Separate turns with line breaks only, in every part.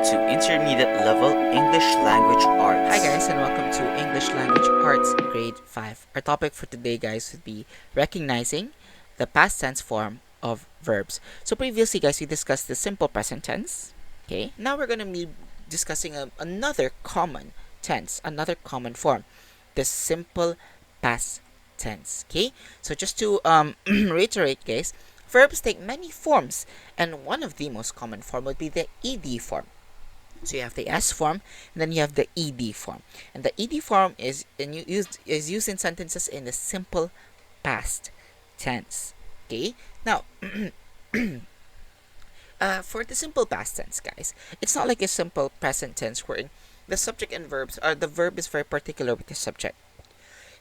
to Intermediate Level English Language Arts.
Hi guys, and welcome to English Language Arts Grade 5. Our topic for today, guys, would be recognizing the past tense form of verbs. So previously, guys, we discussed the simple present tense. Okay, now we're going to be discussing another common tense, another common form, the simple past tense. Okay, so just to reiterate, guys, verbs take many forms, and one of the most common form would be the ed form. So you have the S form, and then you have the ED form. And the ED form is used in sentences in the simple past tense. Okay. Now, for the simple past tense, guys, it's not like a simple present tense wherein the subject and verbs or the verb is very particular with the subject.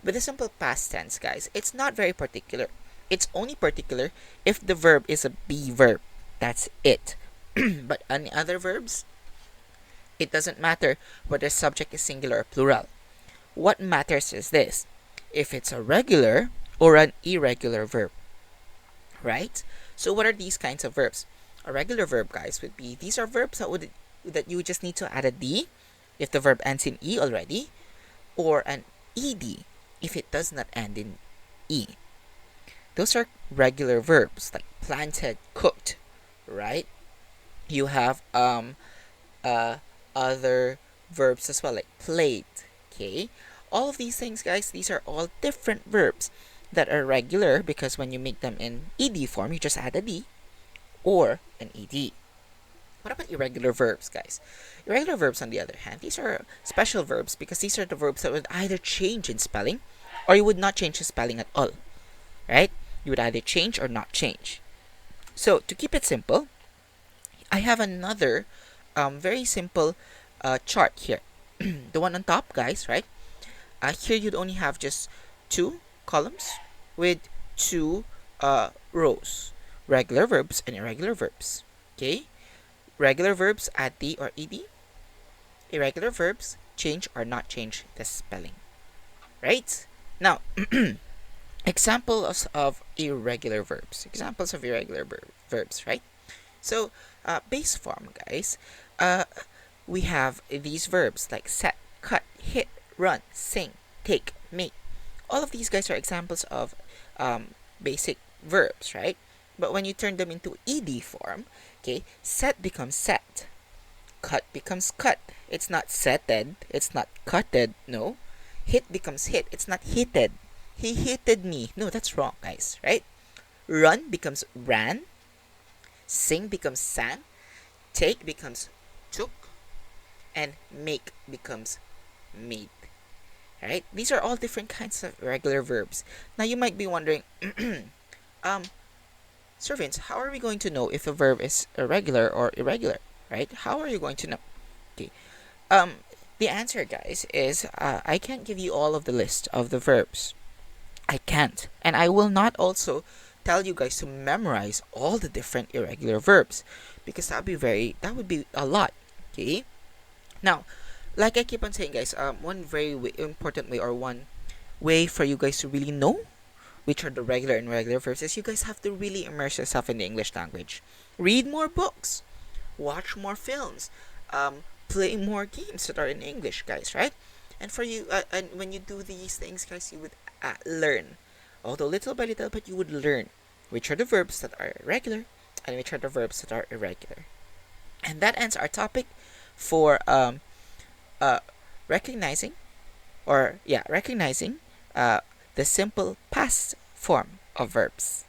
But the simple past tense, guys, it's not very particular. It's only particular if the verb is a be verb. That's it. But any other verbs, it doesn't matter whether subject is singular or plural. What matters is this: if it's a regular or an irregular verb. Right? So what are these kinds of verbs? A regular verb, guys, would be, these are verbs that you just need to add a D if the verb ends in E already, or an ED if it does not end in E. Those are regular verbs, like planted, cooked, right? You have other verbs as well, like played. Okay, all of these things, guys, these are all different verbs that are regular because when you make them in ed form, you just add a D or an ed. What about irregular verbs, guys? Irregular verbs, on the other hand, these are special verbs because these are the verbs that would either change in spelling or you would not change the spelling at all. Right? You would either change or not change. So to keep it simple, I have another very simple chart here. The one on top, guys, right? Here you'd only have just two columns with two rows. Regular verbs and irregular verbs. Okay? Regular verbs add D or ED. Irregular verbs change or not change the spelling. Right? Now, examples of irregular verbs. Examples of irregular verbs, right? So, base form, guys. We have these verbs like set, cut, hit, run, sing, take, make. All of these, guys, are examples of basic verbs, right? But when you turn them into ed form, okay, set becomes set, cut becomes cut. It's not setted, it's not cutted, no. Hit becomes hit, it's not hitted. He hitted me. No, that's wrong, guys, right? Run becomes ran. Sing becomes sang. Take becomes took. And make becomes made. Right? These are all different kinds of regular verbs. Now you might be wondering, Sir Vince, how are we going to know if a verb is irregular or irregular? Right? How are you going to know? Okay. The answer, guys, is I can't give you all of the list of the verbs. I can't. And I will not also tell you guys to memorize all the different irregular verbs because that would be a lot. Okay? Now, like I keep on saying, guys, one very important way, or one way for you guys to really know which are the regular and irregular verbs, is you guys have to really immerse yourself in the English language. Read more books, watch more films, play more games that are in English, guys, right? And for you, and when you do these things, guys, you would learn. Although little by little, but you would learn which are the verbs that are regular and which are the verbs that are irregular. And that ends our topic for recognizing the simple past form of verbs.